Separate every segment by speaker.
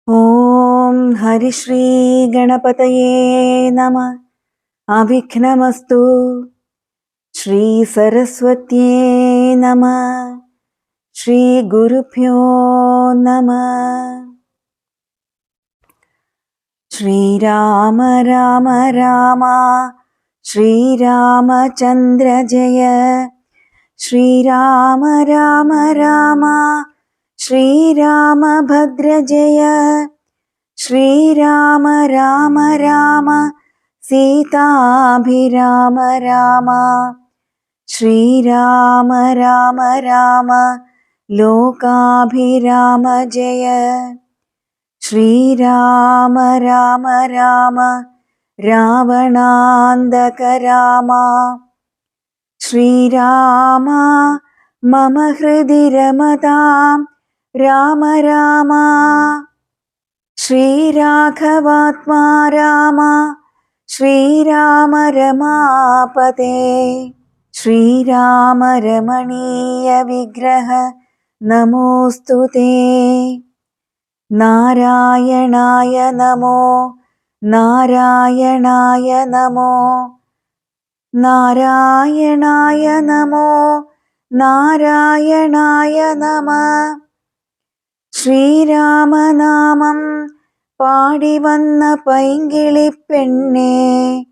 Speaker 1: ഓം ഹരിശ്രീ ഗണപതയേ നമഃ. അവിഘ്നമസ്തു. ശ്രീ സരസ്വത്യേ നമഃ. ശ്രീ ഗുരുഭ്യോ നമഃ. ശ്രീരാമ രാമ രാമ ശ്രീരാമചന്ദ്ര ജയ. ശ്രീരാമ രാമ രാമ ശ്രീരാമഭദ്ര ജയ. ശ്രീരാമ രാമ രാമ സീതാഭിരാമ രാമ. ശ്രീരാമ രാമ രാമ ലോകാഭിരാമ ജയ. ശ്രീരാമ രാമ രാമ രാവണാന്തക രാമ. ശ്രീരാമ മമ ഹൃദി രമതാം രാമ രാമ. ശ്രീരാഘവാത്മാ രാമ ശ്രീരാമ രമാപതേ. ശ്രീരാമ രമണീയ വിഗ്രഹ നമോസ്തുതേ. നാരായണായ നമോ നാരായണായ നമോ നാരായണായ നമോ നാരായണായ നമഃ. ശ്രീരാമനാമം പാടിവന്ന പൈങ്കിളിപ്പെണ്ണേ,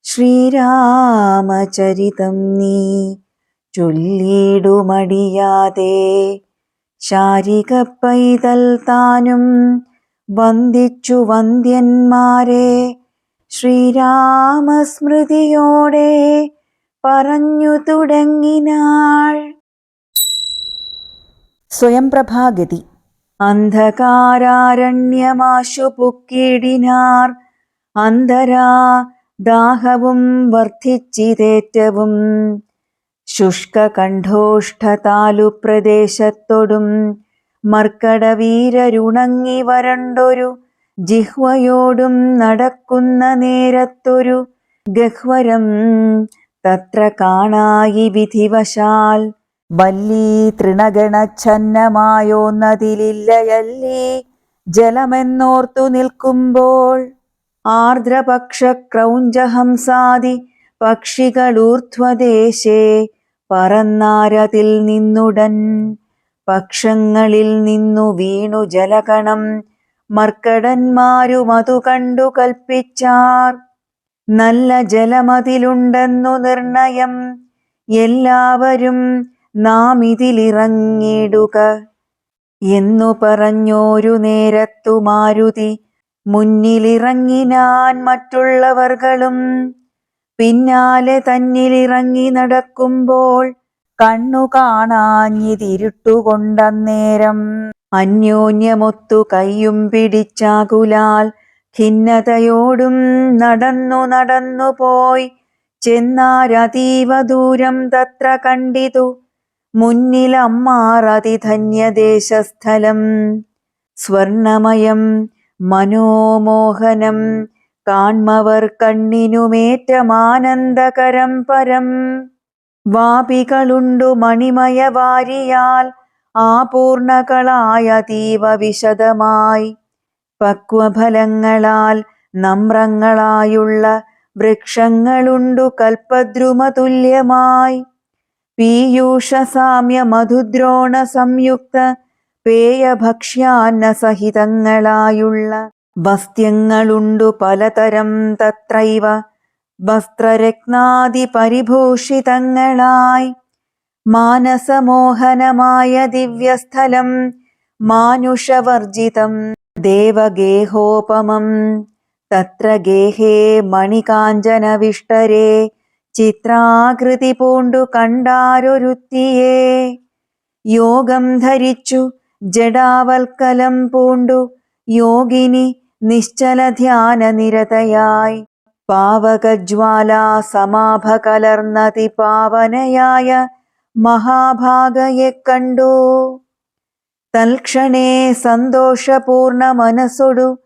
Speaker 1: ശ്രീരാമചരിതം നീ ചൊല്ലിടുമടിയാതെ. ശാരിക പൈതൽ താനും വന്ദിച്ചു വന്ദ്യന്മാരെ, ശ്രീരാമസ്മൃതിയോടെ പറഞ്ഞു തുടങ്ങിനാൾ. സ്വയംപ്രഭാഗതി. അന്ധകാരാരണ്യമാശു പുക്കിടിനാർ. അന്ധരാ ദാഹവും വർദ്ധിച്ചിതേറ്റവും. ശുഷ്കകണ്ഠോഷ്ഠതാലു പ്രദേശത്തൊടും മർക്കടവീരരുണങ്ങി വരണ്ടൊരു ജിഹ്വയോടും നടക്കുന്ന നേരത്തൊരു ഗഹ്വരം തത്ര കാണായി വിധിവശാൽ. വല്ലീ തൃണഗണച്ഛന്നമായോന്നതിലില്ലയല്ലീ ജലമെന്നോർത്തു നിൽക്കുമ്പോൾ. ആർദ്രപക്ഷ ക്രൗഞ്ചഹംസാദി പക്ഷികളൂർധ്വദേശേ പറന്നാരതിൽ നിന്നുടൻ. പക്ഷങ്ങളിൽ നിന്നു വീണു ജലകണം മർക്കടന്മാരുമതു കണ്ടു കൽപ്പിച്ചാർ. നല്ല ജലമതിലുണ്ടെന്നു നിർണയം, എല്ലാവരും നാം ഇതിലിറങ്ങിടുക എന്നു പറഞ്ഞോരു നേരത്തു മാരുതി മുന്നിലിറങ്ങിനാൻ. മറ്റുള്ളവർകളും പിന്നാലെ തന്നിലിറങ്ങി നടക്കുമ്പോൾ കണ്ണു കാണാഞ്ഞിതിരുട്ടുകൊണ്ടന്നേരം. അന്യോന്യമൊത്തു കയ്യും പിടിച്ചാകുലാൽ ഖിന്നതയോടും നടന്നു നടന്നു പോയി ചെന്നാരതീവ ദൂരം. തത്ര കണ്ടിതു മുന്നിലമ്മാർ അതിധന്യദേശസ്ഥലം. സ്വർണമയം മനോമോഹനം കാൺമവർ കണ്ണിനുമേറ്റമാനന്ദകരം പരം. വാപികളുണ്ടു മണിമയവാരിയാൽ ആപൂർണകളായതീവ വിശദമായി. പക്വഫലങ്ങളാൽ നമ്രങ്ങളായുള്ള വൃക്ഷങ്ങളുണ്ടു കൽപ്പദ്രുമതുല്യമായി. പീയൂഷസാമ്യ മധുദ്രോണ സംയുക്ത പേയഭക്ഷ്യാന്ന സഹിതങ്ങളായുള്ള വസ്ത്യങ്ങളുണ്ടു പലതരം തത്രൈവ. വസ്ത്രരത്നാദി പരിഭൂഷിതങ്ങളായി മാനസമോഹനമായ ദിവ്യസ്ഥലം. മാനുഷവർജിതം ദേവഗേഹോപമം. തത്ര ഗേഹേ മണികാഞ്ചനവിഷ്ടരേ ചിത്രാകൃതി പൂണ്ടു കണ്ടാരൊരുത്തിയെ. യോഗം ധരിച്ചു ജഡാവൽക്കലം പൂണ്ടു യോഗിനി നിശ്ചല ധ്യാന നിരതയായി. പാവകജ്വാലാ സമാഭ കലർന്നതി പാവനയായ മഹാഭാഗയെ കണ്ടു. തൽക്ഷണേ സന്തോഷപൂർണ മനസ്സൊടു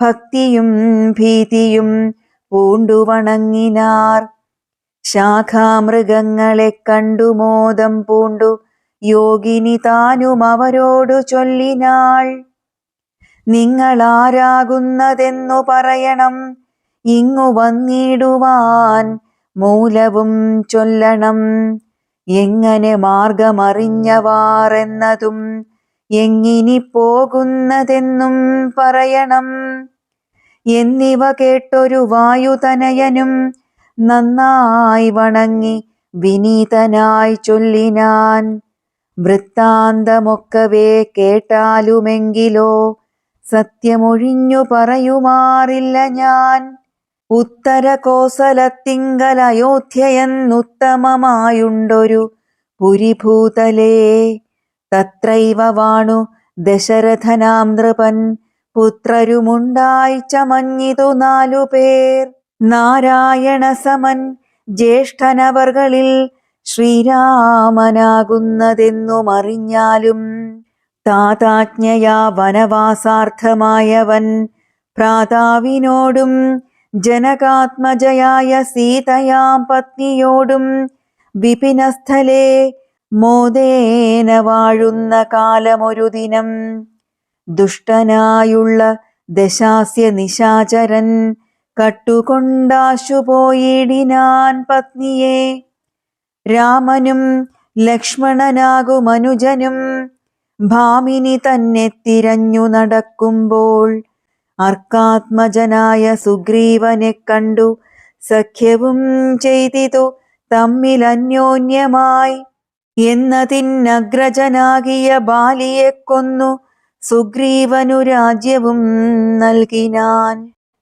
Speaker 1: ഭക്തിയും ഭീതിയും പൂണ്ടു വണങ്ങിനാർ. ശാഖാമൃഗങ്ങളെ കണ്ടു മോദം പൂണ്ടു യോഗിനി താനും അവരോടു ചൊല്ലിനാൾ. നിങ്ങളാരാകുന്നതെന്നു പറയണം, ഇങ്ങു വന്നിടുവാൻ മൂലവും ചൊല്ലണം. എങ്ങനെ മാർഗമറിഞ്ഞവാർ എന്നതും എങ്ങിനി പോകുന്നതെന്നും പറയണം. എന്നിവ കേട്ടൊരു വായുതനയനും നന്നായി വണങ്ങി വിനീതനായി ചൊല്ലിനാൻ. വൃത്താന്തമൊക്കവേ കേട്ടാലുമെങ്കിലോ സത്യമൊഴിഞ്ഞു പറയുമാറില്ല ഞാൻ. ഉത്തര കോസലത്തിങ്കൽ അയോധ്യയെന്നുത്തമമായുണ്ടൊരു പുരിഭൂതലേ. തത്രൈവ വാണു ദശരഥനാം നൃപൻ. പുത്രരുമുണ്ടായി ചമഞ്ഞിതു 4 പേർ. നാരായണസമൻ ജ്യേഷ്ഠനവർകളിൽ ശ്രീരാമനാകുന്നതെന്നും അറിഞ്ഞാലും താതാജ്ഞയാ വനവാസാർത്ഥമായവൻ ഭ്രാതാവിനോടും ജനകാത്മജയായ സീതയാം പത്നിയോടും വിപിനസ്ഥലേ മോദേന വാഴുന്ന കാലമൊരു ദിനം. ദുഷ്ടനായുള്ള ദശാസ്യ നിശാചരൻ കട്ടുകൊണ്ടാശുപോയിടിനാൻ പത്നിയെ. രാമനും ലക്ഷ്മണനാകുമനുജനും ഭാമിനി തന്നെ തിരഞ്ഞു നടക്കുമ്പോൾ അർക്കാത്മജനായ സുഗ്രീവനെ കണ്ടു സഖ്യവും ചെയ്തിതു തമ്മിലന്യോന്യമായി. എന്നതിനഗ്രജനാകിയ ബാലിയെ കൊന്നു സുഗ്രീവനു രാജ്യവും നൽകിനാൻ.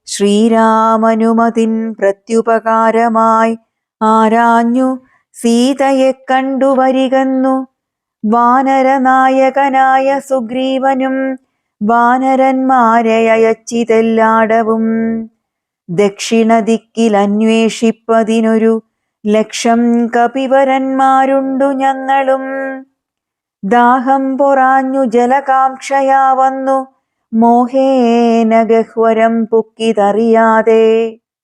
Speaker 1: ശ്രീരാമനുമതിൻ പ്രത്യുപകാരമായി ആരാഞ്ഞു സീതയെ കണ്ടുവരികന്നു. വാനരനായകനായ സുഗ്രീവനും വാനരന്മാരെ അയച്ചിതെല്ലാടവും. ദക്ഷിണദിക്കിൽ അന്വേഷിപ്പതിനൊരു 1,00,000 കപിവരന്മാരുണ്ടു ഞങ്ങളും. ദാഹം പൊറാഞ്ഞു ജലകാംക്ഷയാ വന്നു മോഹേന ഗഹ്വരം പുക്കിതറിയാതെ.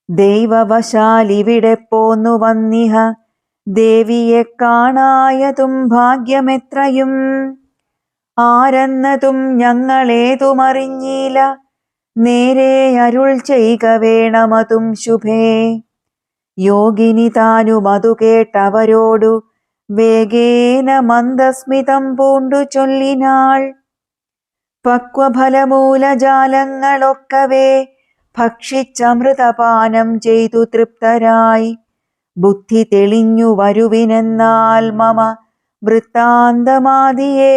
Speaker 1: ദൈവവശാലിവിടെ പോന്നു വന്നിഹ ദേവിയെ കാണായതും ഭാഗ്യമെത്രയും. ആരെന്നതും ഞങ്ങളേതുമറിഞ്ഞീല, നേരെ അരുൾ ചെയ്ക വേണമതും ശുഭേ. യോഗിനി താനും അതു കേട്ടവരോടു വേഗേന മന്ദസ്മിതം പൂണ്ടു ചൊല്ലിനാൾ. പക്വഫലമൂലജാലങ്ങളൊക്കവേ ഭക്ഷിച്ചമൃതപാനം ചെയ്തു തൃപ്തരായി. ബുദ്ധി തെളിഞ്ഞു വരുവിനെന്നാൽ മമ വൃത്താന്തമാദിയെ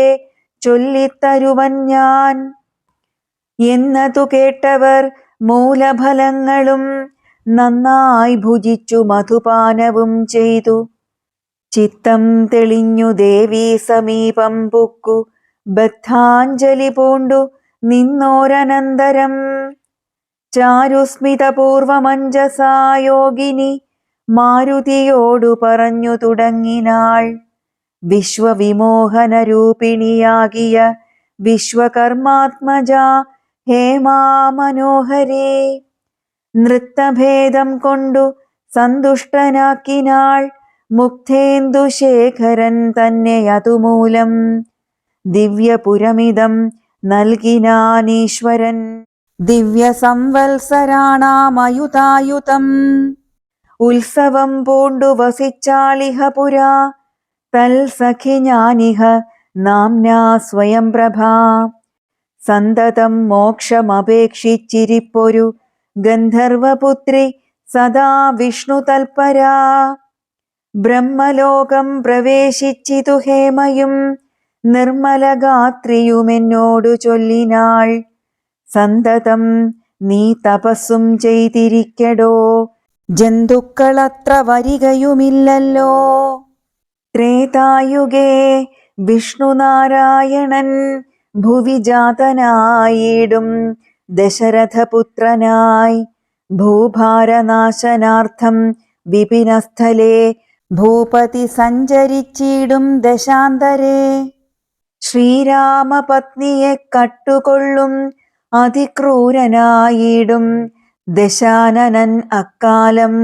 Speaker 1: ചൊല്ലിത്തരുവൻ ഞാൻ. എന്നതു കേട്ടവർ മൂലഫലങ്ങളും നന്നായി ഭുജിച്ചു മധുപാനവും ചെയ്തു. ചിത്തം തെളിഞ്ഞു ദേവീ സമീപം പുക്കു ബദ്ധാഞ്ജലി പൂണ്ടു നിന്നോരനന്തരം. ചാരുസ്മിതപൂർവമഞ്ജസാ യോഗിനി മാരുതിയോടു പറഞ്ഞു തുടങ്ങിനാൾ. വിശ്വവിമോഹനരൂപിണിയാകിയ വിശ്വകർമാത്മജ ഹേമാ മനോഹരേ. നൃത്തഭേദം കൊണ്ടു സന്തുഷ്ടനാക്കിനാൾ മുക്തേന്ദുശേഖരൻ തന്നെ അതുമൂലം. ദിവ്യപുരമിതം നൽകിനാനീശ്വരൻ ദിവ്യ സംവത്സരാണാമയുതായുതം. ഉത്സവം പൂണ്ടു വസിച്ചാളിഹ പുരാ തൽസഖി ഞാനിഹ നാംനാ സ്വയംപ്രഭാ. സന്തതം മോക്ഷമപേക്ഷിച്ചിരിപ്പൊരു ഗന്ധർവപുത്രി സദാ വിഷ്ണു തൽപരാ. ബ്രഹ്മലോകം പ്രവേശിച്ചിതു ഹേമയും നിർമ്മലഗാത്രിയുമെന്നോടു ചൊല്ലിനാൾ. സന്തതം നീ തപസ്സും ചെയ്തിരിക്കടോ, ജന്തുക്കളത്ര വരികയുമില്ലല്ലോ. ത്രേതായുഗേ വിഷ്ണുനാരായണൻ ഭുവി ജാതനായിടും ദശരഥപുത്രനായി. ഭൂഭാരനാശനാർത്ഥം വിപിനസ്ഥലേ ഭൂപതി സഞ്ചരിച്ചിടും ദശാന്തരേ. ശ്രീരാമപത്നിയെ കട്ടുകൊള്ളും അതിക്രൂരനായിടും ദശാനനൻ അക്കാലം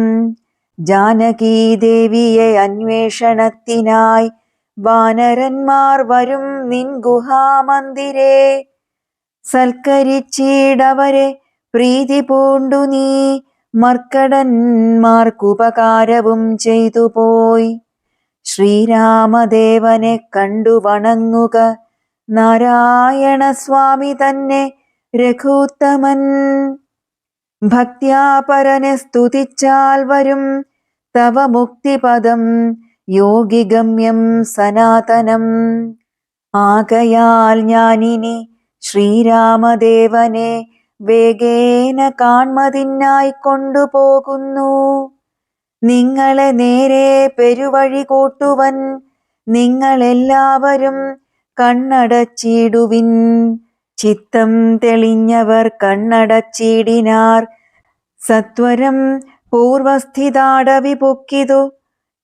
Speaker 1: ജാനകീദേവിയെ അന്വേഷണത്തിനായി വാനരന്മാർ വരും നിൻ ഗുഹാമന്ദിരേ. സൽക്കരിച്ചിടവരെ പ്രീതി പൂണ്ടു നീ മർക്കടന്മാർക്കുപകാരവും ചെയ്തു പോയി. ശ്രീരാമദേവനെ കണ്ടു വണങ്ങുക നാരായണ സ്വാമി തന്നെ രഘുത്തമൻ. ഭക്ത്യാ പരനെ സ്തുതിച്ചാൽ വരും തവ മുക്തിപദം യോഗിഗമ്യം സനാതനം. ആകയാൽ ഞാനിനി ശ്രീരാമദേവനെ വേഗേന കാൺമതിനായി കൊണ്ടുപോകുന്നു. നിങ്ങളെ നേരെ പെരുവഴി കൂട്ടുവൻ. നിങ്ങളെല്ലാവരും കണ്ണടച്ചിടുവിൻ. ചിത്തം തെളിഞ്ഞവർ കണ്ണടച്ചിടിനാർ. സത്വരം പൂർവസ്ഥിതാടവി പൊക്കിതു.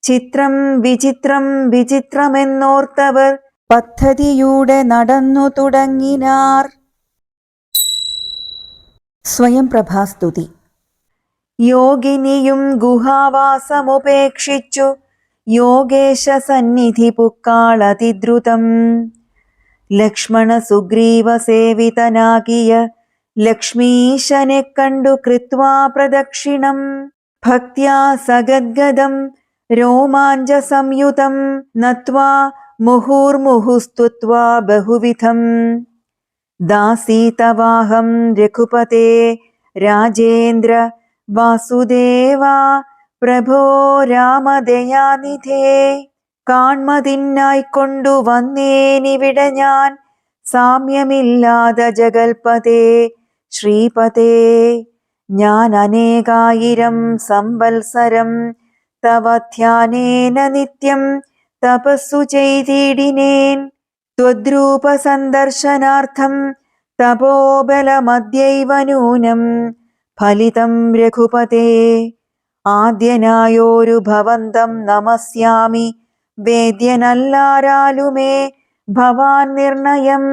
Speaker 1: ചിത്രം വിചിത്രം വിചിത്രമെന്നോർത്തവർ പദ്ധതിയൂടെ നടന്നു തുടങ്ങിനാർ. സ്വയം പ്രഭാസ്തുതി. യോഗിനിയും ഗുഹാവാസമുപേക്ഷിച്ചു യോഗേശ സന്നിധി പുക്കാളതിദ്രുതം. ലക്ഷ്മണ സുഗ്രീവ സേവിതനാകിയ ലക്ഷ്മീശനെ കണ്ടു കൃത്വാ പ്രദക്ഷിണം. ഭക്ത്യാ സഗദ്ഗദം രോമാഞ്ച സംയുതം നത്വാ മുഹുർമുഹുസ്തുത്വാ ബഹുവിധം. ദാസീതവാഹം രഘുപതേ രാജേന്ദ്ര വാസുദേവാ പ്രഭോ രാമദയാനിധേ. കാൺമതിനായിക്കൊണ്ടു വന്നേനിവിടെ ഞാൻ സാമ്യമില്ലാത ജഗൽപതേ ശ്രീപതേ. ഞാൻ അനേകായിരം സംവത്സരം തവ ധ്യാനേന നിത്യം തപസ്സു ചെയ്തിടിനേൻ. ത്വദ്രൂപ സന്ദർശനാർത്ഥം തപോബലമദ്യൈവ നൂനം ഫലിതം രഘുപതേ. ആദ്യനായോരു ഭവന്തം നമസ്യാമി വേദ്യനല്ലാരാലുമേ ഭവാൻ നിർണയം.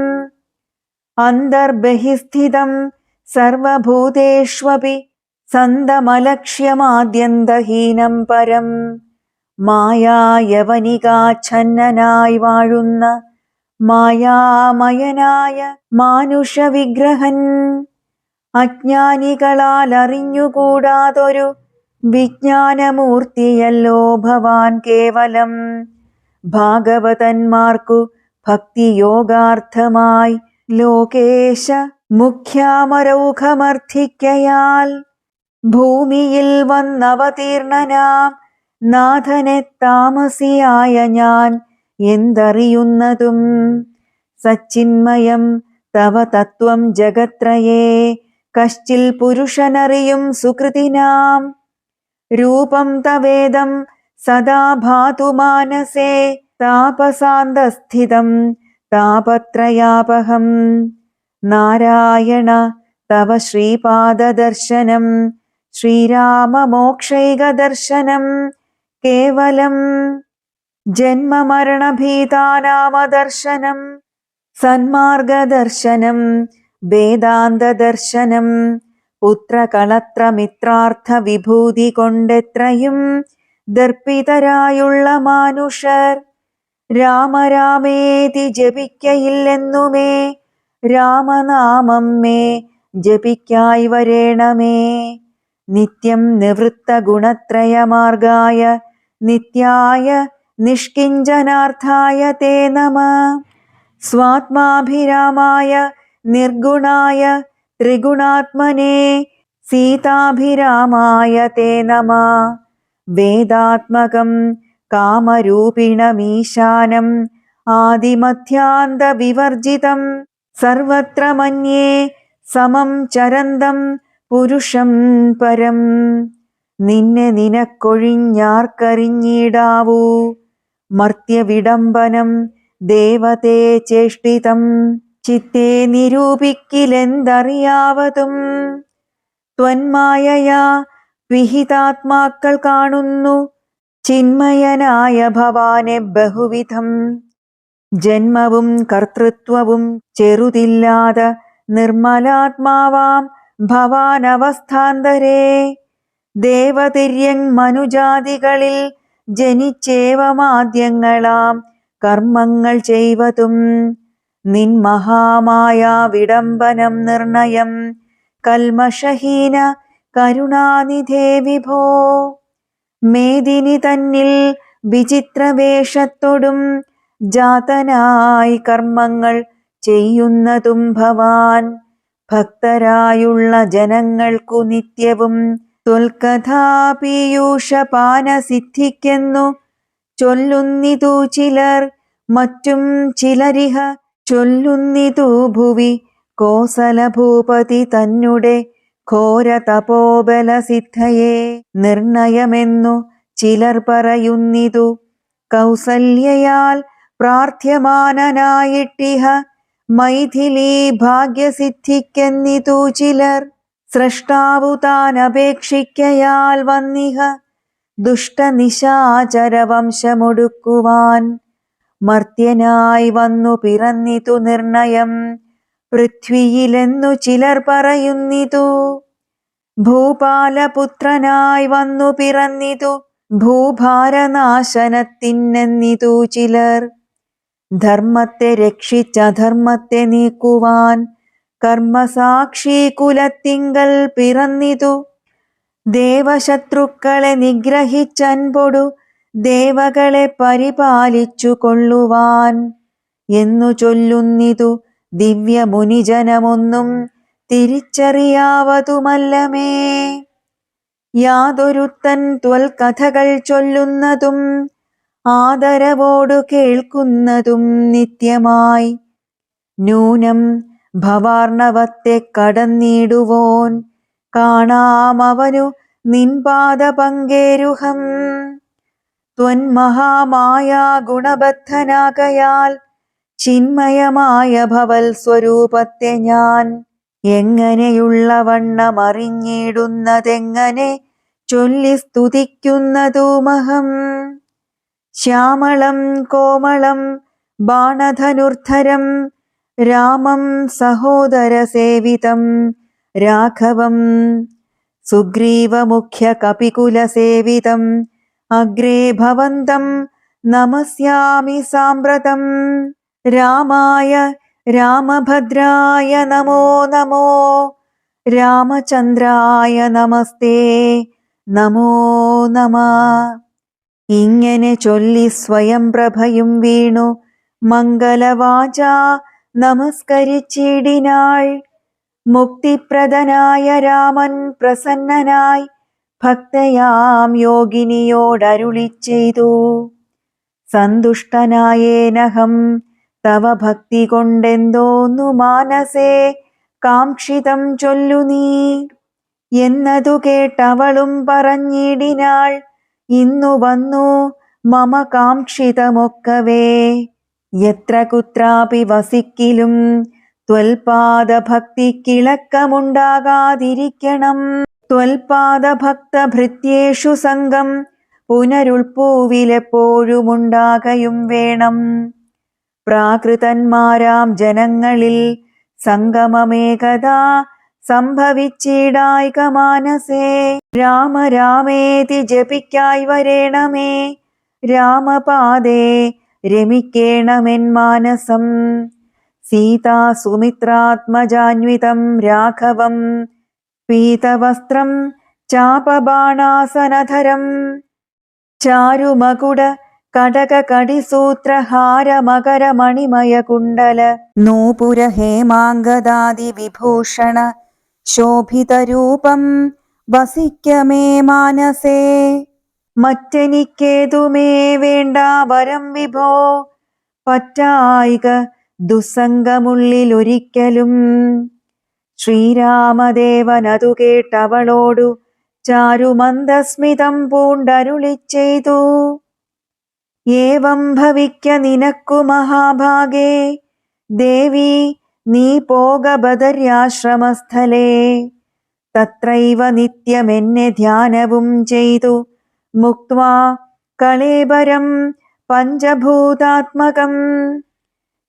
Speaker 1: അന്തർബഹിസ്ഥിതം സർവഭൂതേഷ്വപി സന്തമലക്ഷ്യമാദ്യന്തഹീനം പരം. മായായവനികാച്ഛന്നനായി വാഴുന്ന മായാമയനായ മാനുഷവിഗ്രഹൻ. അജ്ഞാനികളാൽ അറിഞ്ഞുകൂടാതൊരു വിജ്ഞാനമൂർത്തിയല്ലോ ഭവാൻ കേവലം. ഭാഗവതന്മാർക്കു ഭക്തിയോഗാർത്ഥമായി ലോകേശ മുഖ്യാമരൗഖമർത്ഥിക്കയാൽ ഭൂമിയിൽ വന്നവതീർണനാം നാഥനെ താമസിയായ ഞാൻ എന്തറിയുന്നതും. സച്ചിന്മയം തവ തത്വം ജഗത്രയേ കശ്ചിൽ പുരുഷനറിയും സുകൃതിനാം. രൂപം തവേദം സദാ ഭാതു മാനസേ താപസാന്തസ്ഥിതം താപത്രയാപഹം. നാരായണ തവ ശ്രീപാദദർശനം ശ്രീരാമമോക്ഷൈകദർശനം കേവലം. ജന്മമരണഭീതാനാമദർശനം സന്മാർഗദർശനം വേദാന്തദർശനം. പുത്രകളത്രമിത്രാർത്ഥ വിഭൂതി കൊണ്ടെത്രയും ദർപ്പിതരായുള്ള മാനുഷർ രാമരാമേതി ജപിക്കയില്ലെന്നുമേ. രാമനാമം മേ ജപിക്കായി വരേണമേ. നിത്യം നിവൃത്ത ഗുണത്രയമാർഗായ നിത്യായ നിഷ്കിഞ്ചനാർത്ഥായ തേ നമഃ. സ്വാത്മാഭിരാമായ നിർഗുണായ ത്രിഗുണാത്മനെ സീതാഭിരാമായ തേ നമഃ. വേദാത്മകം കാമരൂപിണമീശാനം ആദിമധ്യാന്ത വിവർജിതം. സർവത്ര മന്യേ സമം ചരന്തം പുരുഷം പരം. നിന്നെ നിനക്കൊഴിഞ്ഞാർക്കറിഞ്ഞിടാവൂ. മർത്യവിഡംബനം ദേവതേ ചേഷ്ടിതം ചിത്തേ നിരൂപിക്കിലെന്തറിയാവതും. ത്വന്മായയാ വിഹിതാത്മാക്കൾ കാണുന്നു ചിന്മയനായ ഭവാനെ ബഹുവിധം. ജന്മവും കർത്തൃത്വവും ചെറുതില്ലാതെ നിർമ്മലാത്മാവാം ഭവാനവസ്ഥാന്തരേ ദേവതിര്യങ് മനുജാതികളിൽ ജനിച്ചേവമാദ്യങ്ങളാം കർമ്മങ്ങൾ ചെയ്വതും നിൻ മഹാമായ വിഡംബനം നിർണയം കൽമഷഹീന കരുണാനിധേ വിഭോ. മേദിനി തന്നിൽ വിചിത്രവേഷത്തോടും ജാതനായി കർമ്മങ്ങൾ ചെയ്യുന്നതും ഭവാൻ ഭക്തരായുള്ള ജനങ്ങൾക്കു നിത്യവും ത്വൽകഥാപീയൂഷപാനസിദ്ധിക്കെന്നു ചൊല്ലുന്നിതു ചിലർ, മറ്റും ചിലരിഹ ചൊല്ലുന്നിതു ഭുവി കോസലഭൂപതി തന്നെ ഘോര തപോബലസിദ്ധയെ നിർണയമെന്നു ചിലർ പറയുന്നിതു. കൗസല്യയാൽ പ്രാർത്ഥ്യമാനനായിട്ടിഹ മൈഥിലീ ഭാഗ്യസിദ്ധിക്കെന്നിതു ചിലർ. സ്രഷ്ടാവു താൻ അപേക്ഷിക്കയാൽ വന്നിഹ ദുഷ്ടനിശാചരവംശമൊടുക്കുവാൻ മർത്യനായി വന്നു പിറന്നിതു നിർണയം പൃഥ്വിയിലെന്നു ചിലർ പറയുന്നിതു. ഭൂപാലപുത്രനായി വന്നു പിറന്നിതു ഭൂഭാരനാശനത്തിനെന്നിതു ചിലർ. ധർമ്മത്തെ രക്ഷിച്ചധർമ്മത്തെ നീക്കുവാൻ കർമ്മസാക്ഷി കുലത്തിങ്കൽ പിറന്നിതു. ദേവശത്രുക്കളെ നിഗ്രഹിച്ചൻപൊടു ദേവകളെ പരിപാലിച്ചു കൊള്ളുവാൻ എന്നു ചൊല്ലുന്നിതു ദിവ്യമുനിജനമൊന്നും തിരിച്ചറിയാവതുമല്ലമേ. യാതൊരുത്തൻ ത്വൽകഥകൾ ചൊല്ലുന്നതും ആദരവോടു കേൾക്കുന്നതും നിത്യമായി നൂനം ഭവാർണവത്തെ കടന്നിടുവോൻ കാണാമവനു നിൻപാദപങ്കേരുഹം. ത്വന്മഹാമായ ഗുണബദ്ധനാകയാൽ ചിന്മയമായ ഭവൽ സ്വരൂപത്തെ ഞാൻ എങ്ങനെയുള്ളവണ്ണമറിഞ്ഞിടുന്നതെങ്ങനെ ചൊല്ലി സ്തുതിക്കുന്നതുമഹം. ശ്യാമളം കോമളം ബാണധനുർധരം രാമം സഹോദരസേവിതം രാഘവം സുഗ്രീവമുഖ്യ കപികുലസേവിതം അഗ്രേ ഭവന്തം നമസ്യാമി സാമ്പ്രതം. രാമായ രാമഭദ്രായ നമോ നമോ രാമചന്ദ്രായ നമസ്തേ നമോ നമഃ. ഇങ്ങനെ ചൊല്ലി സ്വയം പ്രഭയും വീണു മംഗലവാച നമസ്കരിച്ചിടിനാൾ. മുക്തിപ്രദനായ രാമൻ പ്രസന്നനായി ഭക്തയാം യോഗിനിയോടരുളി ചെയ്തു. സന്തുഷ്ടനായേനഹം തവ ഭക്തി കൊണ്ടെന്തോന്നു മാനസേ കാക്ഷിതം ചൊല്ലു നീ എന്നതു കേട്ടവളും പറഞ്ഞിടിനാൾ. ഇന്നു വന്നു മമ കാക്ഷിതമൊക്കവേ എത്ര കുത്രാപി വസിക്കിലും ത്വൽപാദഭക്തിക്കിളക്കമുണ്ടാകാതിരിക്കണം. ത്വൽപാദഭക്തഭൃത്യേഷു സംഘം പുനരുൾപ്പൂവിലെപ്പോഴുമുണ്ടാകയും വേണം. പ്രാകൃതന്മാരാം ജനങ്ങളിൽ സംഗമമേകദാ സംഭവിച്ചിടായിക മാനസേ. രാമ രാമേതി ജപിക്കായി വരേണമേ രാമപാദേ രമിക്കേണമെൻ മാനസം. സീതാ സുമിത്രാത്മജാന്വിതം രാഘവം പീതവസ്ത്രം ചാപബാണാസനധരം ചാരുമകുട കടകകടിസൂത്രഹാരമകരമണിമയകുണ്ടല നൂപുര ഹേമാംഗദാദി വിഭൂഷണ ശോഭിതരൂപം വസിക്കമേ മാനസേ. മറ്റെനിക്കേതുമേ വേണ്ട വരം വിഭോ പറ്റായിക ദുസ്സംഗമുള്ളിലൊരിക്കലും. ശ്രീരാമദേവനതു കേട്ടവളോടു ചാരുമന്ദസ്മിതം പൂണ്ടരുളി ചെയ്തു. ഏവം ഭവിക്ക നിനക്കു മഹാഭാഗേ ദേവി നീ പോക ബദര്യാശ്രമസ്ഥലേ. തത്രൈവ നിത്യമെന്നെ ധ്യാനവും ചെയ്തു മുക്ത്വാ കളേബരം പഞ്ചഭൂതാത്മകം.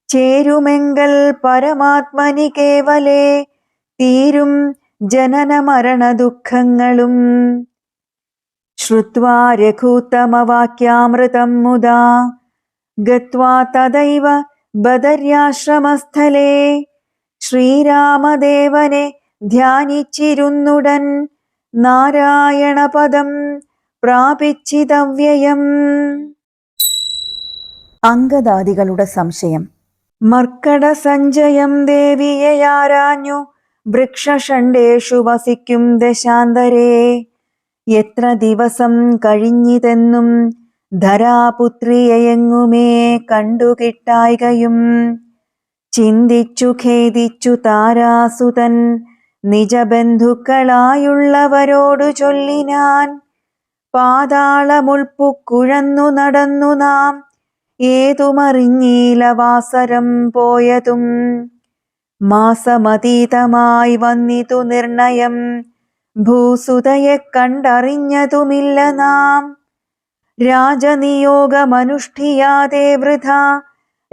Speaker 1: ചേരുമെങ്കൽ പരമാത്മനി കേവലേ തീരും ജനന മരണ ദുഃഖങ്ങളും. ശ്രുത്വാ രഘൂത്തമവാക്യാമൃതം മുദാ ഗത്വാ തദൈവ ബദര്യാശ്രമസ്ഥലേ ശ്രീരാമദേവനെ ധ്യാനിച്ചിരുന്നുടൻ നാരായണപദം പ്രാപിച്ചിതവ്യയം.
Speaker 2: അംഗദാദികളുടെ സംശയം.
Speaker 1: മർക്കട സഞ്ജയം ദേവിയയാരാഞ്ഞു വൃക്ഷഷണ്ടേഷു വസിക്കും ദശാന്തരേ. എത്ര ദിവസം കഴിഞ്ഞിതെന്നും ധരാപുത്രിയെങ്ങുമേ കണ്ടുകിട്ടായ്കയും. ചിന്തിച്ചു ഖേദിച്ചു താരാസുതൻ നിജബന്ധുക്കളായുള്ളവരോടു ചൊല്ലിനാൻ. പാതാളമുൾപ്പുക്കുഴന്നു നടന്നു നാം ഏതുമറിഞ്ഞീല വാസരം പോയതും. മാസമതീതമായി വന്നിതു നിർണയം ഭൂസുതയെ കണ്ടറിഞ്ഞതുമില്ല നാം. രാജനിയോഗമനുഷ്ഠിയാതെ വൃഥാ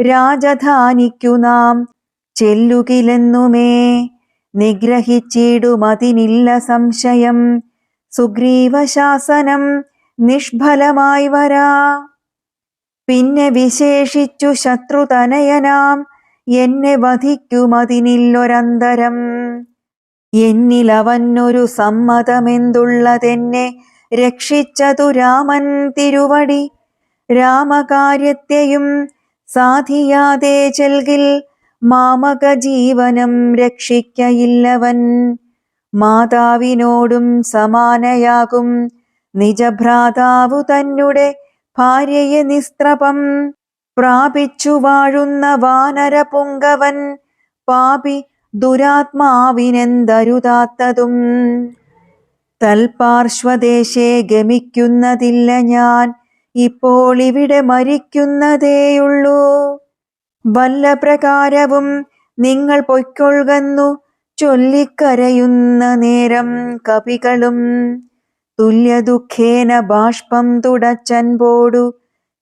Speaker 1: രാജധാനിക്കു നാം ചെല്ലുകിലെന്നുമേ നിഗ്രഹിച്ചിടുമതിനില്ല സംശയം. സുഗ്രീവശാസനം നിഷ്ഫലമായി വരാ. പിന്നെ വിശേഷിച്ചു ശത്രുതനയനാം എന്നെ വധിക്കുമതിനില്ലൊരന്തരം. എന്നിലവനൊരു സമ്മതമെന്തുള്ളതെന്നെ രക്ഷിച്ചതു രാമൻ തിരുവടി. രാമകാര്യത്തെയും സാധിയാതെ ചെൽകിൽ മാമക ജീവനം രക്ഷിക്കയില്ലവൻ. മാതാവിനോടും സമാനയാകും നിജഭ്രാതാവു തന്നെ ഭാര്യയെ നിസ്ത്രപം പ്രാപിച്ചു വാഴുന്ന വാനരപുങ്കവൻ. പാപി ദുരാത്മാവിനെന്തരുതാത്തതും. തൽപാർശ്വദേശേ ഗമിക്കുന്നതില്ല ഞാൻ, ഇപ്പോൾ ഇവിടെ മരിക്കുന്നതേയുള്ളൂ. വല്ല പ്രകാരവും നിങ്ങൾ പൊയ്ക്കൊള്ളുന്നു ചൊല്ലിക്കരയുന്ന നേരം കവികളും. തുല്യദുഃഖേന ബാഷ്പം തുടച്ചൻപോടു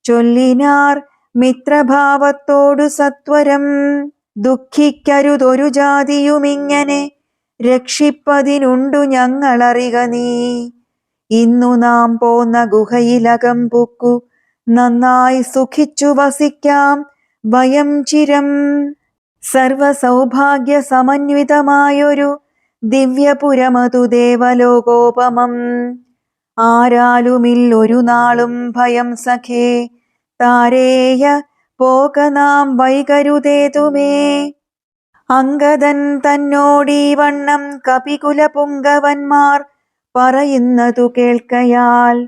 Speaker 1: ചൊല്ലിനാർ മിത്രഭാവത്തോടു സത്വരം. ദുഃഖിക്കരുതൊരു ജാതിയുമിങ്ങനെ രക്ഷിപ്പതിനുണ്ടു ഞങ്ങളറിക നീ. ഇന്നു നാം പോന്ന ഗുഹയിലകം പുക്കു നന്നായി സുഖിച്ചു വസിക്കാം വയം ചിരം. സർവസൗഭാഗ്യ സമന്വിതമായൊരു ദിവ്യപുരമതു ദേവലോകോപമം. ആരാലുമില്ലൊരു നാളും ഭയം സഖേ താരേയ പോക നാം വൈകരുതേതുമേ. അംഗദൻ തന്നോടീ വണ്ണം കപികുലപുങ്കവന്മാർ പറയുന്നതു കേൾക്കയാൽ.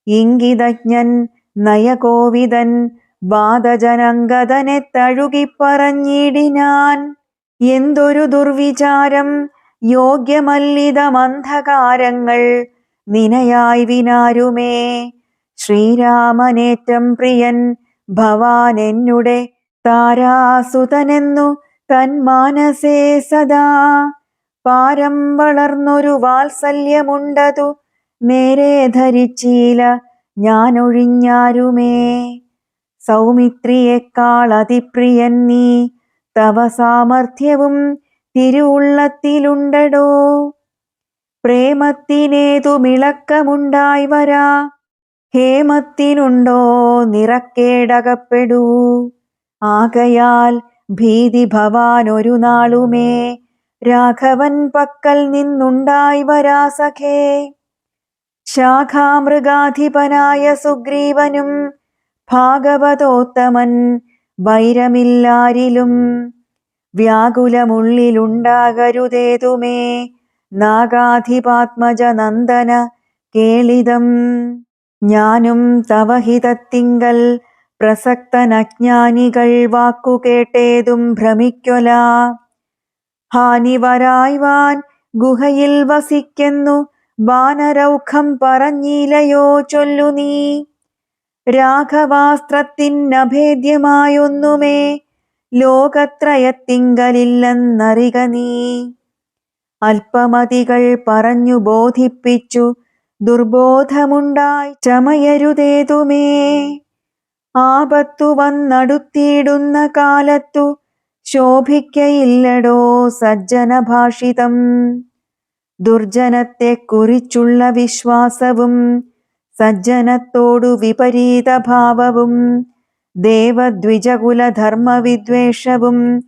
Speaker 1: ഇംഗിതജ്ഞൻ നയകോവിദൻ വാദജനംഗദനെ തഴുകിപ്പറഞ്ഞിടിനാൻ. എന്തൊരു ദുർവിചാരം യോഗ്യമല്ലിതമന്ധകാരങ്ങൾ നിനയായി വിനാരുമേ. ശ്രീരാമനേറ്റം പ്രിയൻ ഭവാൻ എന്നുടെ താരാസുതനെന്നു തന്മാനസേ സദാ. പാരം വളർന്നൊരു വാത്സല്യമുണ്ടതു നേരെ ധരിച്ചീല ഞാനൊഴിഞ്ഞാരുമേ. സൗമിത്രിയേക്കാൾ അതിപ്രിയൻ നീ, തവ സാമർഥ്യവും തിരുവുള്ളത്തിലുണ്ടടോ. പ്രേമത്തിനേതുമിളക്കമുണ്ടായി വരാ, ഹേമത്തിനുണ്ടോ നിറക്കേടകപ്പെടൂ. ആകയാൽ ഭീതി ഭവാൻ ഒരു നാളുമേ രാഘവൻ പക്കൽ നിന്നുണ്ടായി വരാ സഖേ. ശാഖാമൃഗാധിപനായ സുഗ്രീവനും ഭാഗവതോത്തമൻ വൈരമില്ലാരിലും. വ്യാകുലമുള്ളിലുണ്ടാകരുതേതുമേ നാഗാധിപാത്മജ നന്ദന കേളിതം. ഞാനും തവ ഹിതത്തിങ്കൽ പ്രസക്തനജ്ഞാനികൾ വാക്കുകേട്ടേതും ഭ്രമിക്കൊല. ഹാനി വരായ്വാൻ ഗുഹയിൽ വസിക്കുന്നു വാനരൗഖം പറഞ്ഞിലയോ ചൊല്ലു നീ. രാഘവാസ്ത്രത്തിനഭേദ്യമായൊന്നുമേ ലോകത്രയത്തിങ്കലില്ലെന്നറിക നീ. അല്പമതികൾ പറഞ്ഞു ബോധിപ്പിച്ചു ദുർബോധമുണ്ടായി ചമയരുതേതുമേ. ആപത്തു വന്നടുത്തിടുന്ന കാലത്തു ശോഭിക്കയില്ലടോ സജ്ജനഭാഷിതം. ദുർജനത്തെക്കുറിച്ചുള്ള വിശ്വാസവും സജ്ജനത്തോടു വിപരീത ഭാവവും ദേവദ്വിജകുലധർമ്മവിദ്വേഷവും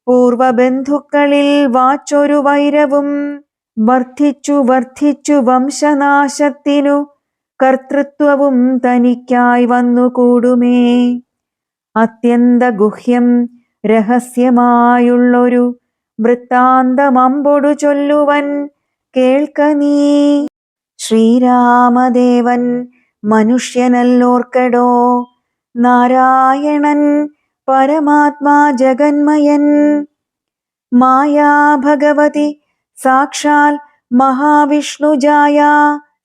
Speaker 1: പൂർവബന്ധുക്കളിൽ വാച്ചൊരു വൈരവും വർദ്ധിച്ചു വർദ്ധിച്ചു വംശനാശത്തിനു കർത്തൃത്വവും തനിക്കായി വന്നുകൂടുമേ. അത്യന്ത ഗുഹ്യം രഹസ്യമായുള്ളൊരു വൃത്താന്തമമ്പൊടു ചൊല്ലുവൻ കേൾക്ക നീ. ശ്രീരാമദേവൻ മനുഷ്യനല്ലോർക്കടോ, നാരായണൻ പരമാത്മാ ജഗന്മയൻ. മായാഭഗവതി സാക്ഷാൽ മഹാവിഷ്ണുജായ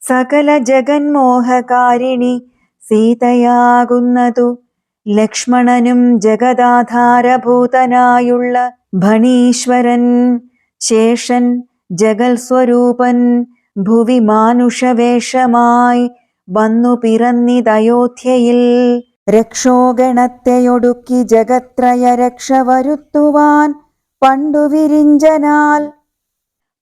Speaker 1: സകല ജഗന്മോഹകാരിണി സീതയാകുന്നതു ലക്ഷ്മണനും ജഗദാധാരഭൂതനായുള്ള ഭണീശ്വരൻ ശേഷൻ ജഗൽ സ്വരൂപൻ ഭുവി മാനുഷവേഷമായി വന്നു പിറന്നിതയോധ്യയിൽ. രക്ഷോഗണത്തെയൊടുക്കി ജഗത്രയ രക്ഷ വരുത്തുവാൻ പണ്ടു വിരിഞ്ചനാൽ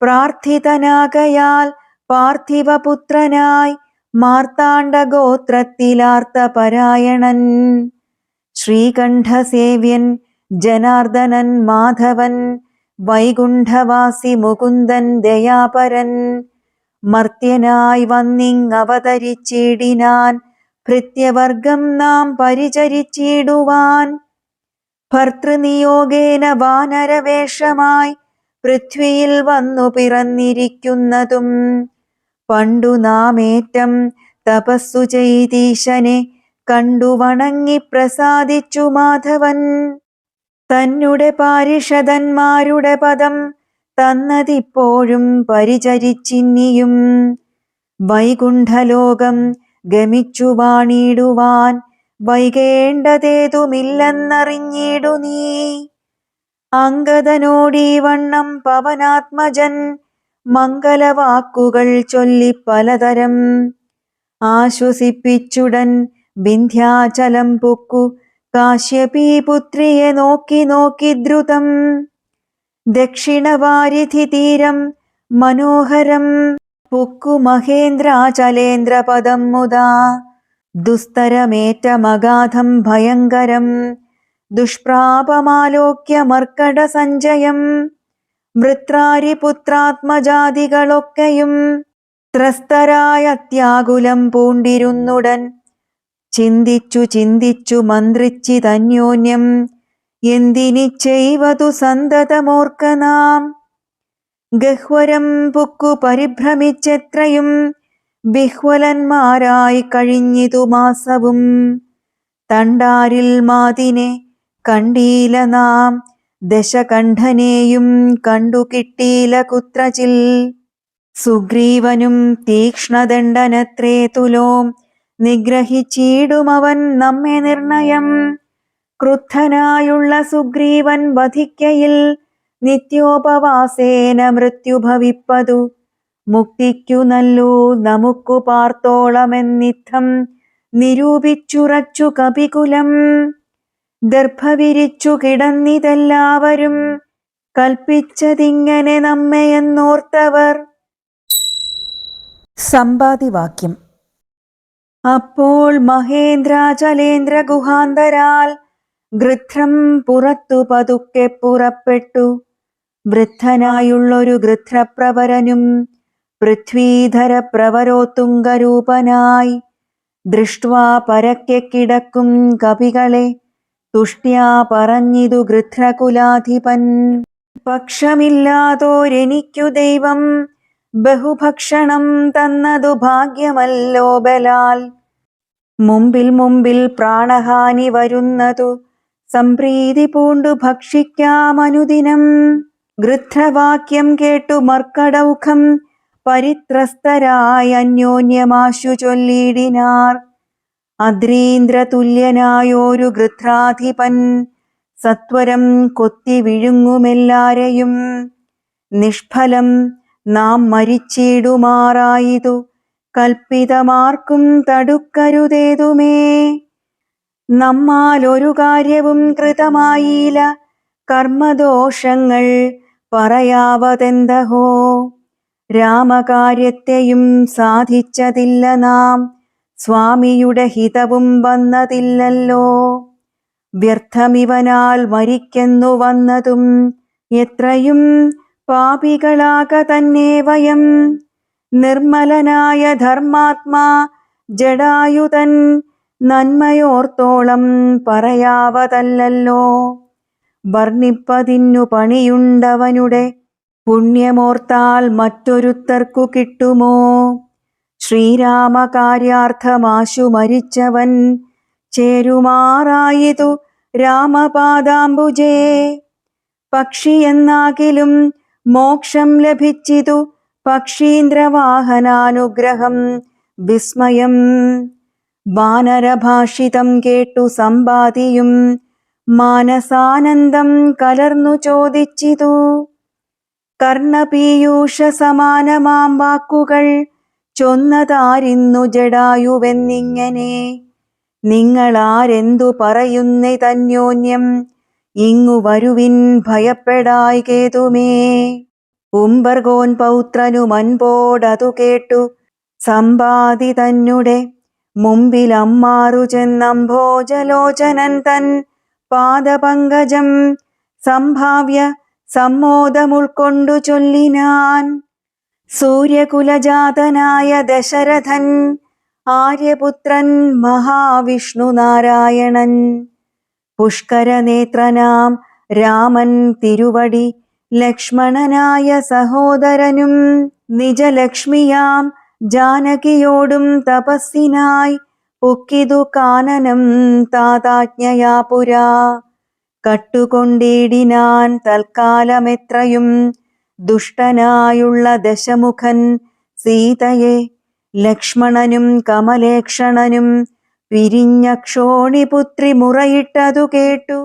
Speaker 1: പ്രാർത്ഥിതനാകയാൽ പാർത്ഥിവപുത്രനായി മാർത്താണ്ഡഗോത്രത്തിലാർത്തപരായണൻ. ശ്രീകണ്ഠസേവ്യൻ ജനാർദ്ദനൻ മാധവൻ വൈകുണ്ഠവാസി മുകുന്ദൻ ദയാപരൻ മർത്യനായി വന്നിങ്ങവതരിച്ചിടിനാൻ ഭൃത്യവർഗം നാം പരിചരിച്ചിടുവാൻ. ഭർതൃനിയോഗേന വാനരവേഷമായി പൃഥ്വിയിൽ വന്നു പിറന്നിരിക്കുന്നതും പണ്ടു നാമേറ്റം തപസ്സു ചെയ്തീശനെ കണ്ടു വണങ്ങി പ്രസാദിച്ചു മാധവൻ. തന്നെ പാരിഷദന്മാരുടെ പദം തന്നതിപ്പോഴും പരിചരിച്ചിന്നിയും വൈകുണ്ഠലോകം ഗമിച്ചു വാണിടുവാൻ വൈകേണ്ടതേതുമില്ലെന്നറിഞ്ഞിടു നീ. അംഗദനോടീ വണ്ണം പവനാത്മജൻ മംഗലവാക്കുകൾ ചൊല്ലി പലതരം ആശ്വസിപ്പിച്ചുടൻ വിന്ധ്യാചലം പൊക്കു കാശ്യപീപുത്രിയെ നോക്കി നോക്കി ദ്രുതം. ദക്ഷിണവാരിധി തീരം മനോഹരം പൊക്കു മഹേന്ദ്രാചലേന്ദ്രപദം മുദാ. ദുസ്തരമേറ്റമഗാധം ഭയങ്കരം ദുഷ്പ്രാപമാലോക്യ മർക്കട സഞ്ജയം. വൃത്രാരിപുത്രാത്മജാതികളൊക്കെയും ത്രസ്തരായ അത്യാകുലം പൂണ്ടിരുന്നുടൻ ചിന്തിച്ചു ചിന്തിച്ചു മന്ത്രിച്ചിതന്യോന്യം എന്തിനി ചെയ്വതു സന്തതമോർക്ക നാം. ഗഹ്വരം പുക്കു പരിഭ്രമിച്ചെത്രയും വിഹ്വലന്മാരായി കഴിഞ്ഞിതു മാസവും. തണ്ടാരിൽ മാതിനെ കണ്ടീല നാം ദശകണ്ഠനെയും കണ്ടു കിട്ടീല കുത്രചിൽ. സുഗ്രീവനും തീക്ഷ്ണദണ്ഡനത്രേ തുലോം നിഗ്രഹിച്ചിടുമവൻ നമ്മെ നിർണയം. ക്രുദ്ധനായുള്ള സുഗ്രീവൻ വധിക്കയിൽ നിത്യോപവാസേന മൃത്യു ഭവിപ്പതു മുക്തിക്കു നല്ലു നമുക്കു പാർത്തോളമെന്നിത്തം നിരൂപിച്ചുറച്ചു കപികുലം. ദർഭവിരിച്ചു കിടന്നിതെല്ലാവരും കൽപ്പിച്ചതിങ്ങനെ നമ്മെയെന്നോർത്തവർ.
Speaker 2: സമ്പാദിവാക്യം.
Speaker 1: അപ്പോൾ മഹേന്ദ്രാചലേന്ദ്ര ഗുഹാന്തരാൽ ഗൃധ്രം പുറത്തു പതുക്കെ പുറപ്പെട്ടു. വൃദ്ധനായുള്ളൊരു ഗൃധ്രപ്രവരനും പൃഥ്വീധര പ്രവരോത്തുംഗരൂപനായി ദൃഷ്ട്വാ പരക്കെ കിടക്കും കപികളെ തുഷ്ട്യാ പറഞ്ഞിതു ഗൃധ്രകുലാധിപൻ. പക്ഷമില്ലാതോരെനിക്കു ദൈവം ബഹുഭക്ഷണം തന്നതു ഭാഗ്യമല്ലോ ബലാൽ. മുമ്പിൽ മുമ്പിൽ പ്രാണഹാനി വരുന്നതു സംപ്രീതി പൂണ്ടു ഭക്ഷിക്കാമനുദിനം. ഗൃധ്രവാക്യം കേട്ടു മർക്കടൗഖം പരിത്രസ്തരായ അന്യോന്യമാശു ചൊല്ലിടിനാർ. അദ്രീന്ദ്രതുല്യനായോരു ഗൃധ്രാധിപൻ സത്വരം കൊത്തി വിഴുങ്ങുമെല്ലാരെയും. നിഷ്ഫലം നാം മരിച്ചിടുമാറായിതു കൽപ്പിതമാർക്കും തടുക്കരുതേതുമേ. നമ്മാൽ ഒരു കാര്യവും കൃതമായില്ല കർമ്മദോഷങ്ങൾ പറയാവതെന്തഹോ. രാമകാര്യത്തെയും സാധിച്ചതില്ല നാം, സ്വാമിയുടെ ഹിതവും വന്നതില്ലല്ലോ. വ്യർത്ഥമിവനാൽ മരിക്കെന്നു വന്നതും എത്രയും പാപികളാക തന്നെ വയം. നിർമ്മലനായ ധർമാത്മാ ജടായുതൻ നന്മയോർത്തോളം പറയാവതല്ലോ. വർണ്ണിപ്പതിന്നു പണിയുണ്ടവനുടെ പുണ്യമോർത്താൽ മറ്റൊരുത്തർക്കു കിട്ടുമോ. ശ്രീരാമകാര്യാർത്ഥമാശു മരിച്ചവൻ ചേരുമാറായിതു രാമപാദാംബുജേ. പക്ഷിയെന്നാകിലും മോക്ഷം ലഭിച്ചിതു പക്ഷീന്ദ്രവാഹനാനുഗ്രഹം വിസ്മയം. വാനരഭാഷിതം കേട്ടു സമ്പാദിയും മാനസാനന്ദം കലർന്നു ചോദിച്ചിതു. കർണപീയൂഷ സമാനമാം വാക്കുകൾ ചൊന്നതാരിന്നു ജടായുവെന്നിങ്ങനെ. നിങ്ങളാരെന്തു പറയുന്നതന്യോന്യം ഇങ്ങു വരുവിൻ ഭയപ്പെടായി കേതുമേ. ഉംബർഗോൻ പൗത്രനു മൻപോടതു കേട്ടു സമ്പാദി തന്നെ മുമ്പിൽ അമ്മാറു ചെന്നംഭോജലോചനൻ തൻ പാദപങ്കജം സംഭാവ്യ സമ്മോദമുൾക്കൊണ്ടു ചൊല്ലിനാൻ. സൂര്യകുലജാതനായ ദശരഥൻ ആര്യപുത്രൻ മഹാവിഷ്ണു നാരായണൻ. പുഷ്കരനേത്രനാം രാമൻ തിരുവടി ലക്ഷ്മണനായ സഹോദരനും നിജലക്ഷ്മിയാം ജാനകിയോടും തപസ്സിനായി പൊക്കിതു കാനനം താതാജ്ഞയാ പുരാ. കട്ടുകൊണ്ടിടിനാൻ തൽക്കാലമെത്രയും ദുഷ്ടനായുള്ള ദശമുഖൻ സീതയെ. ലക്ഷ്മണനും കമലേക്ഷണനും പിരിഞ്ഞ ക്ഷോണിപുത്രി മുറയിട്ടതു കേട്ടു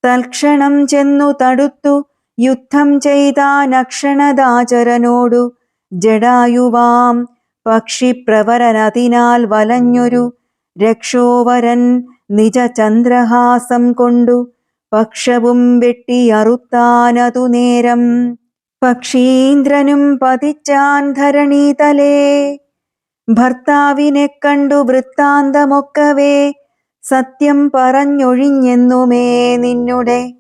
Speaker 1: തൽക്ഷണം ചെന്നു തടുത്തു യുദ്ധം ചെയ്താനക്ഷണദാചരനോടു. ജടായുവാം പക്ഷിപ്രവരനതിനാൽ വലഞ്ഞൊരു രക്ഷോവരൻ നിജ ചന്ദ്രഹാസം കൊണ്ടു പക്ഷവും വെട്ടി അറുത്താനതു നേരം. പക്ഷീന്ദ്രനും പതിച്ചാൻ ധരണീതലേ. ഭർത്താവിനെ കണ്ടു വൃത്താന്തമൊക്കവേ സത്യം പറഞ്ഞൊഴിഞ്ഞെന്നുമേ നിന്നുടെ.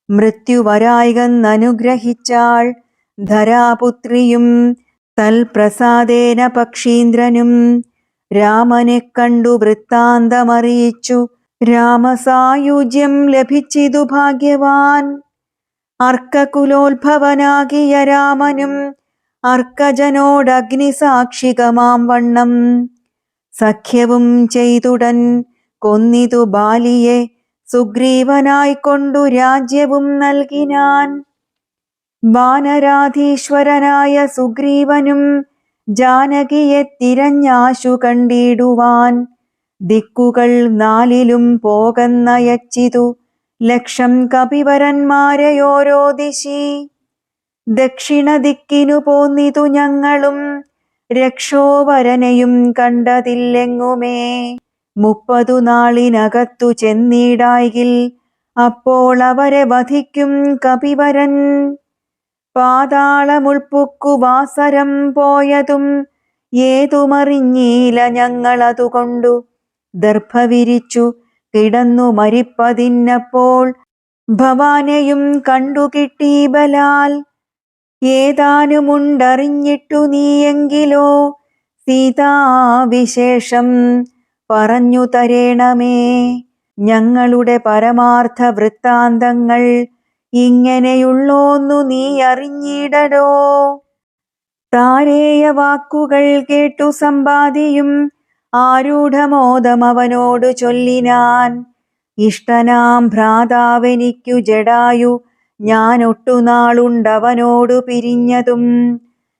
Speaker 1: മൃത്യുവരായികന്നനുഗ്രഹിച്ചാൾ ധരാപുത്രിയും തൽപ്രസാദേന പക്ഷീന്ദ്രനും. രാമനെ കണ്ടു വൃത്താന്തമറിയിച്ചു രാമസായുജ്യം ലഭിച്ചിതു ഭാഗ്യവാൻ. അർക്കകുലോത്ഭവനാകിയ രാമനും അർക്കജനോടഗ്നിസാക്ഷികമാം വണ്ണം സഖ്യവും ചെയ്തുടൻ കൊന്നിതു ബാലിയെ. സുഗ്രീവനായിക്കൊണ്ടു രാജ്യവും നൽകിനാൻ. വാനരാധീശ്വരനായ സുഗ്രീവനും ജാനകിയെ തിരഞ്ഞാശു കണ്ടിടുവാൻ. ദിക്കുകൾ നാലിലും പോകന്നയച്ചിതു ലക്ഷം കപിവരന്മാരെയോരോ ദിശി. ദക്ഷിണ ദിക്കിനു പോന്നിതു ഞങ്ങളും രക്ഷോവരനെയും കണ്ടതില്ലെങ്ങുമേ. 30 നാളിനകത്തു ചെന്നിടായിൽ അപ്പോൾ അവരെ വധിക്കും കപിവരൻ. പാതാളമുൾപ്പുക്കു വാസരം പോയതും ഏതുമറിഞ്ഞീല ഞങ്ങളതുകൊണ്ടു. ദർഭ വിരിച്ചു കിടന്നു മരിപ്പതിന്നപ്പോൾ ഭവാനെയും കണ്ടുകിട്ടി ബലാൽ. ഏതാനുമുണ്ടറിഞ്ഞിട്ടു നീയെങ്കിലോ സീതാവിശേഷം പറഞ്ഞു തരേണമേ. ഞങ്ങളുടെ പരമാർത്ഥ വൃത്താന്തങ്ങൾ ഇങ്ങനെയുള്ളോന്നു നീ അറിഞ്ഞിടടോ. താരേയ വാക്കുകൾ കേട്ടു സമ്പാദിയും ആരൂഢമോദം അവനോടു ചൊല്ലിനാൻ. ഇഷ്ടനാം ഭ്രാതാവെനിക്കു ജടായു ഞാനൊട്ടുനാളുണ്ടവനോടു പിരിഞ്ഞതും.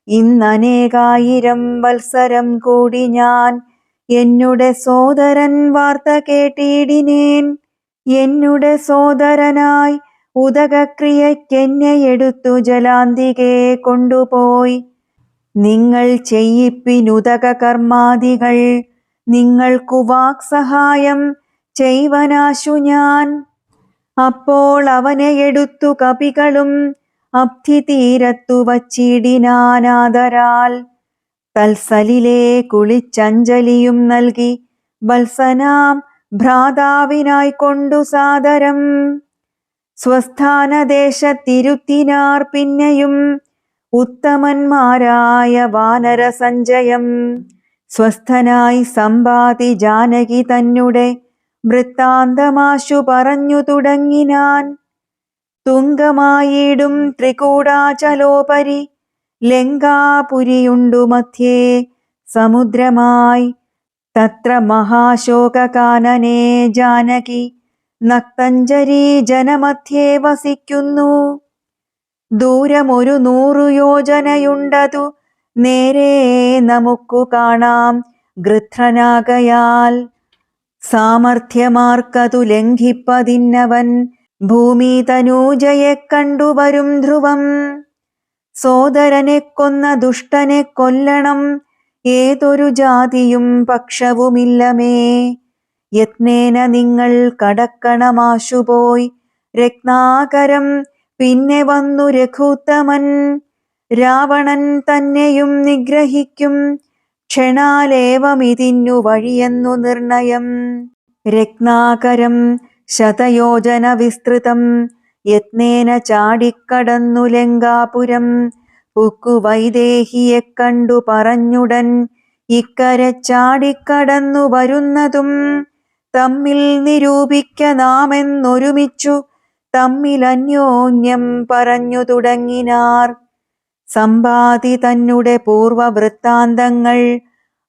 Speaker 1: ഇന്നനേകായിരം വത്സരം കൂടി ഞാൻ എന്നുടെ സോദരൻ വാർത്ത കേട്ടിടിനേൻ. എന്നുടെ സോദരനായി ഉദകക്രിയയ്ക്കെന്നെ എടുത്തു ജലാന്തികെ കൊണ്ടുപോയി. നിങ്ങൾ ചെയ്യിപ്പിനുദക കർമാദികൾ. നിങ്ങൾക്കു വാക്സഹായം ചെയ്വനാശു ഞാൻ. അപ്പോൾ അവനെ എടുത്തു കപികളും അബ്ധി തീരത്തു വച്ചിടിനാനാദരാൽ തൽസലിലെ കുളിച്ചഞ്ജലിയും നൽകി വത്സനാം ഭ്രാതാവിനായി കൊണ്ടു സാദരം സ്വസ്ഥാനദേശത്തിരുത്തിനാർ. പിന്നെയും ഉത്തമന്മാരായ വാനര സഞ്ചയം സ്വസ്ഥനായി സമ്പാതി ജാനകി തന്നെ വൃത്താന്തമാശു പറഞ്ഞു തുടങ്ങിനാൻ. തുങ്കമായിടും ത്രികൂടാചലോപരി ലങ്കാപുരിയുണ്ടു മധ്യേ സമുദ്രമായി. തത്ര മഹാശോകകാനനെ ജാനകി നക്തഞ്ജരി ജനമധ്യേ വസിക്കുന്നു. ദൂരമൊരു 100 യോജനയുണ്ടതു നേരെ നമുക്കു കാണാം ഗൃധ്രനാകയാൽ. സാമർഥ്യമാർക്കതു ലംഘിപ്പതിന്നവൻ ഭൂമി തനൂജയെ കണ്ടുവരും ധ്രുവം. സോദരനെ കൊന്ന ദുഷ്ടനെ കൊല്ലണം ഏതൊരു ജാതിയും പക്ഷവുമില്ലമേ. യത്നേന നിങ്ങൾ കടക്കണമാശുപോയി രത്നാകരം. പിന്നെ വന്നു രഘുത്തമൻ രാവണൻ തന്നെയും നിഗ്രഹിക്കും. ക്ഷണാലേവമിതിന്നു വഴിയെന്നു നിർണയം. രത്നാകരം ശതയോജന വിസ്തൃതം യത്നേന ചാടിക്കടന്നു ലങ്കാപുരം. പുക്കു വൈദേഹിയെ കണ്ടു പറഞ്ഞുടൻ ഇക്കരെ ചാടിക്കടന്നു വരുന്നതും. തമ്മിൽ നിരൂപിക്ക നാമെന്നൊരുമിച്ചു തമ്മിലന്യോന്യം പറഞ്ഞു തുടങ്ങിനാർ. സമ്പാതി തന്നെ പൂർവവൃത്താന്തങ്ങൾ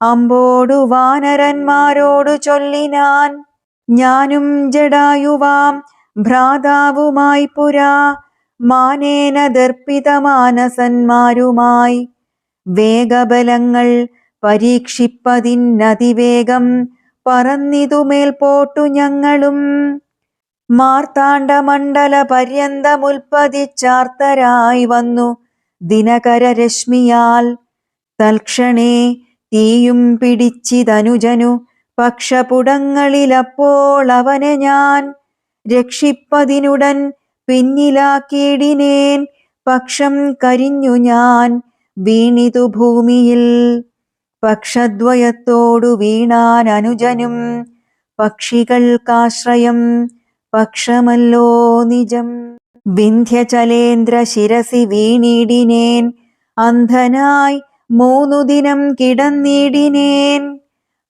Speaker 1: അമ്പോടു വാനരന്മാരോടു ചൊല്ലിനാൻ. ഞാനും ജടായുവാം ഭ്രാതാവുമായി പുരാ മാനേന ദർപ്പിതമാനസന്മാരുമായി വേഗബലങ്ങൾ പരീക്ഷിപ്പതിനതിവേഗം പറന്നിതു മേൽപോട്ടു ഞങ്ങളും. മാർത്താണ്ഡമണ്ഡല പര്യന്തമുൽപ്പതിച്ചാർത്തരായി വന്നു ദിനകരരശ്മിയാൽ. തൽക്ഷണേ തീയും പിടിച്ചിതനുജനു പക്ഷപുടങ്ങളിലപ്പോൾ അവനെ ഞാൻ രക്ഷിപ്പതിനുടൻ പിന്നിലാക്കിയിടിനേൻ. പക്ഷം കരിഞ്ഞു ഞാൻ വീണിതു ഭൂമിയിൽ. പക്ഷദ്വയത്തോടു വീണാൻ അനുജനും പക്ഷികൾക്കാശ്രയം പക്ഷമല്ലോ നിജം. വിന്ധ്യചലേന്ദ്ര ശിരസി വീണിടിനേൻ. അന്ധനായി 3 ദിനം കിടന്നിടിനേൻ.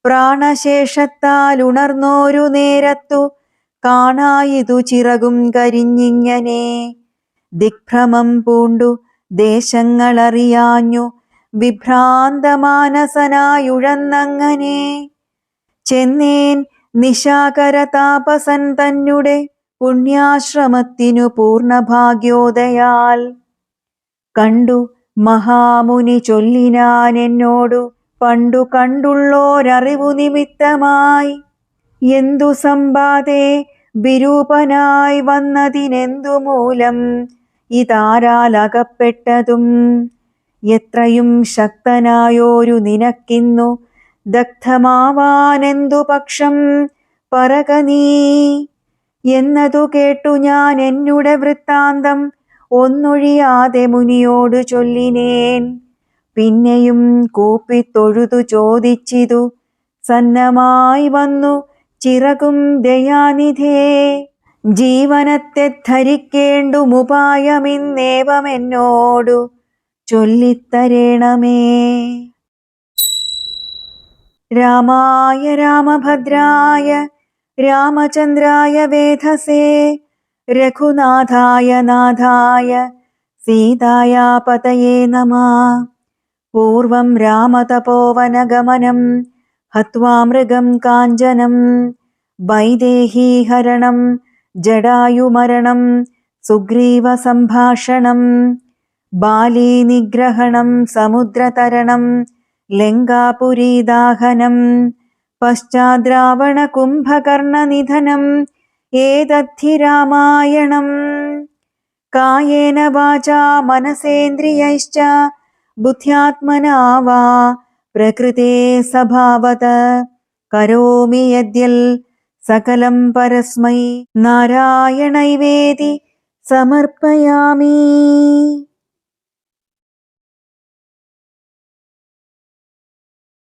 Speaker 1: പ്രാണശേഷത്താൽ ഉണർന്നോരു നേരത്തു കാണായിതു ചിറകും കരിഞ്ഞിങ്ങനെ. ദിഗ്ഭ്രമം പൂണ്ടു ദേശങ്ങളറിയാഞ്ഞു വിഭ്രാന്തമാനസനായുഴന്നങ്ങനെ. ചെന്നേൻ നിശാകര താപസൻ തന്നെ പുണ്യാശ്രമത്തിനു പൂർണ്ണഭാഗ്യോദയാൽ. കണ്ടു മഹാമുനി ചൊല്ലിനാൻ എന്നോടു പണ്ടു കണ്ടുള്ളോരറിവു നിമിത്തമായി. എന്തു സമ്പാദേ വിരൂപനായി വന്നതിനെന്തു മൂലം ഇതാരാലകപ്പെട്ടതും. എത്രയും ശക്തനായോരു നിനക്കിന്നു ദഗ്ധമാവാനെന്തു പക്ഷം പറക നീ. എന്നതു കേട്ടു ഞാൻ എന്നുടെ വൃത്താന്തം ഒന്നൊഴിയാതെ മുനിയോടു ചൊല്ലിനേൻ. പിന്നെയും കൂപ്പിത്തൊഴുതു ചോദിച്ചിതു സന്നമായി വന്നു ചിറകും ദയാനിധേ. ജീവനത്തെ ധരിക്കേണ്ടുമുപായമിന്നേവമെന്നോടു ചൊല്ലിത്തരേണമേ. രാമായ രാമഭദ്രായ രാമചന്ദ്രായ വേധസേ രഘുനാഥായ നാഥായ സീതായാ പതയേ നമഃ. പൂർവം രാമതപോവനഗമനം ഹത്വാ മൃഗം കാഞ്ചനം. വൈദേഹീഹരണം ജടായുമരണം സുഗ്രീവസംഭാഷണം. ബാലീനിഗ്രഹണം സമുദ്രതരണം ലങ്കാപുരീദാഹനം. പശ്ചാദ്രാവണ കുംഭകർണനിധനം ഏതദ്ധി രാമായണം. കായേന വാചാ മനസേന്ദ്രിയൈശ്ച ബുദ്ധ്യാത്മനാ വാ പ്രകൃതേ സ്വഭാവത കരോമി യദ്യൽ സകലം പരസ്മൈ നാരായണൈവേതി സമർപ്പയാമി.